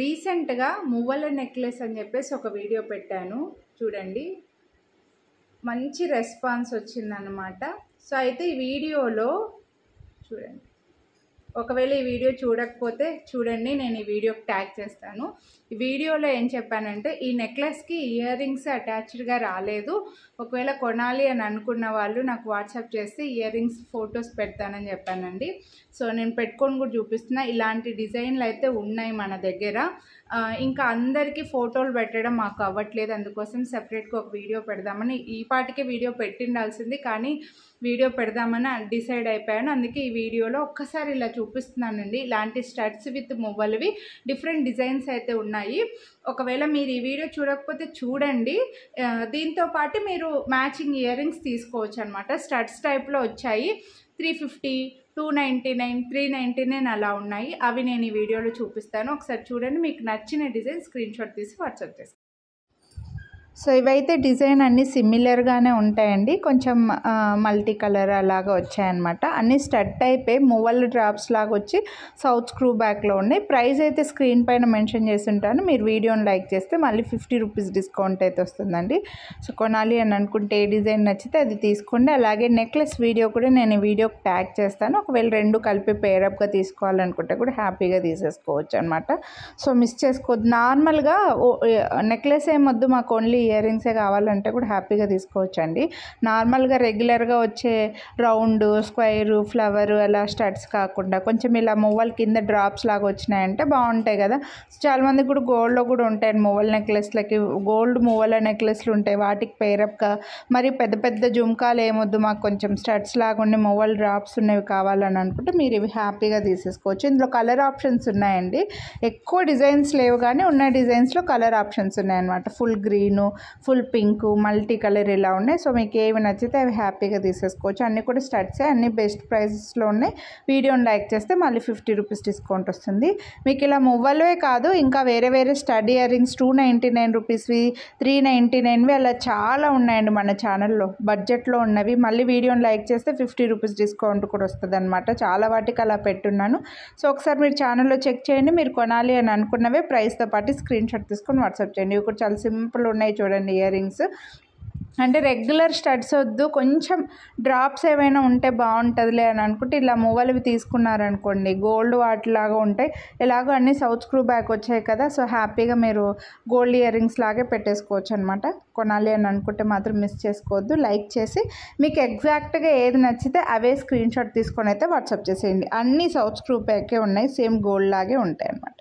రీసెంట్గా మువ్వల నెక్లెస్ అని చెప్పేసి ఒక వీడియో పెట్టాను చూడండి. మంచి రెస్పాన్స్ వచ్చిందనమాట. సో అయితే ఈ వీడియోలో చూడండి, ఒకవేళ ఈ వీడియో చూడకపోతే చూడండి, నేను ఈ వీడియోకి ట్యాగ్ చేస్తాను. ఈ వీడియోలో ఏం చెప్పానంటే ఈ నెక్లెస్కి ఇయర్ రింగ్స్ అటాచ్డ్గా రాలేదు. ఒకవేళ కొనాలి అని అనుకున్న వాళ్ళు నాకు వాట్సాప్ చేస్తే ఇయర్ రింగ్స్ ఫొటోస్ పెడతానని చెప్పానండి. సో నేను పెట్టుకొని కూడా చూపిస్తున్నా. ఇలాంటి డిజైన్లు అయితే ఉన్నాయి మన దగ్గర. ఇంకా అందరికీ ఫోటోలు పెట్టడం మాకు అవ్వట్లేదు, అందుకోసం సెపరేట్గా ఒక వీడియో పెడదామని, ఈ పాటికే వీడియో పెట్టిండాల్సింది కానీ వీడియో పెడదామని డిసైడ్ అయిపోయాను. అందుకే ఈ వీడియోలో ఒక్కసారి ఇలా చూపిస్తున్నానండి. ఇలాంటి స్టడ్స్ విత్ మువ్వలవి డిఫరెంట్ డిజైన్స్ అయితే ఉన్నాయి. ఒకవేళ మీరు ఈ వీడియో చూడకపోతే చూడండి. దీంతో పాటు మీరు మ్యాచింగ్ ఇయర్ రింగ్స్ తీసుకోవచ్చు అనమాట. స్టడ్స్ టైప్లో వచ్చాయి. 350, 299, 399 అలా ఉన్నాయి. అవి నేను ఈ వీడియోలో చూపిస్తాను. ఒకసారి చూడండి. మీకు నచ్చిన డిజైన్ స్క్రీన్ షాట్ తీసి వాట్సాప్ చేస్తాను. సో ఇవైతే డిజైన్ అన్నీ సిమిలర్గానే ఉంటాయండి. కొంచెం మల్టీ కలర్ అలాగా వచ్చాయన్నమాట. అన్నీ స్టడ్ టైపే, మువ్వల్ డ్రాప్స్ లాగా వచ్చి సౌత్ స్క్రూ బ్యాక్లో ఉన్నాయి. ప్రైస్ అయితే స్క్రీన్ పైన మెన్షన్ చేసి ఉంటాను. మీరు వీడియోని లైక్ చేస్తే మళ్ళీ 50 రూపీస్ డిస్కౌంట్ అయితే వస్తుందండి. సో కొనాలి అని అనుకుంటే ఏ డిజైన్ నచ్చితే అది తీసుకోండి. అలాగే నెక్లెస్ వీడియో కూడా నేను ఈ వీడియోకి ట్యాగ్ చేస్తాను. ఒకవేళ రెండు కలిపి పేరప్గా తీసుకోవాలనుకుంటే కూడా హ్యాపీగా తీసేసుకోవచ్చు అనమాట. సో మిస్ చేసుకోవద్దు. నార్మల్గా నెక్లెస్ ఏమొద్దు, మాకు ఓన్లీ ఇయర్ రింగ్సే కావాలంటే కూడా హ్యాపీగా తీసుకోవచ్చండి. నార్మల్గా రెగ్యులర్గా వచ్చే రౌండ్, స్క్వైర్, ఫ్లవర్ అలా స్టడ్స్ కాకుండా కొంచెం ఇలా మువ్వల కింద డ్రాప్స్ లాగా వచ్చినాయంటే బాగుంటాయి కదా. చాలామంది కూడా గోల్డ్లో కూడా ఉంటాయండి మువ్వల నెక్లెస్లకి. గోల్డ్ మువ్వల నెక్లెస్లు ఉంటాయి, వాటికి పేరప్గా. మరి పెద్ద పెద్ద జుమ్కాలు ఏమొద్దు, మాకు కొంచెం స్టడ్స్ లాగా ఉండి మువ్వల డ్రాప్స్ ఉన్నవి కావాలని అనుకుంటే మీరు ఇవి హ్యాపీగా తీసేసుకోవచ్చు. ఇందులో కలర్ ఆప్షన్స్ ఉన్నాయండి. ఎక్కువ డిజైన్స్ లేవు కానీ ఉన్న డిజైన్స్లో కలర్ ఆప్షన్స్ ఉన్నాయన్నమాట. Full green, full pink, multi colour ఇలా ఉన్నాయి. సో మీకు ఏవి నచ్చితే అవి హ్యాపీగా తీసేసుకోవచ్చు. అన్నీ కూడా స్టడ్సే, అన్నీ బెస్ట్ ప్రైసెస్లో ఉన్నాయి. వీడియోని లైక్ చేస్తే మళ్ళీ 50 రూపీస్ డిస్కౌంట్ వస్తుంది. మీకు ఇలా మువ్వలవే కాదు, ఇంకా వేరే వేరే స్టడ్ ఇయర్ రింగ్స్ 299 రూపీస్వి, 399వి అలా చాలా ఉన్నాయండి మన ఛానల్లో బడ్జెట్లో ఉన్నవి. మళ్ళీ వీడియోని లైక్ చేస్తే 50 రూపీస్ డిస్కౌంట్ కూడా వస్తుంది అనమాట. చాలా వాటికి అలా పెట్టున్నాను. సో ఒకసారి మీరు ఛానల్లో చెక్ చేయండి. మీరు కొనాలి అని అనుకున్నవే ప్రైస్తో పాటు స్క్రీన్ షాట్ తీసుకొని వాట్సాప్ చేయండి. ఇవి కూడా చాలా సింపుల్ ఉన్నాయి చూడండి ఇయర్ రింగ్స్. అంటే రెగ్యులర్ స్టడ్స్ వద్దు, కొంచెం డ్రాప్స్ ఏమైనా ఉంటే బాగుంటుందిలే అని అనుకుంటే ఇలా మువ్వలవి తీసుకున్నారనుకోండి, గోల్డ్ వాటిలాగా ఉంటాయి. ఎలాగో అన్నీ సౌత్ స్క్రూ బ్యాక్ వచ్చాయి కదా. సో హ్యాపీగా మీరు గోల్డ్ ఇయర్ రింగ్స్ లాగే పెట్టేసుకోవచ్చు అనమాట. కొనాలి అని అనుకుంటే మాత్రం మిస్ చేసుకోవద్దు. లైక్ చేసి మీకు ఎగ్జాక్ట్గా ఏది నచ్చితే అవే స్క్రీన్ షాట్ తీసుకొని అయితే వాట్సాప్ చేసేయండి. అన్నీ సౌత్ స్క్రూ బ్యాకే ఉన్నాయి, సేమ్ గోల్డ్ లాగే ఉంటాయి అన్నమాట.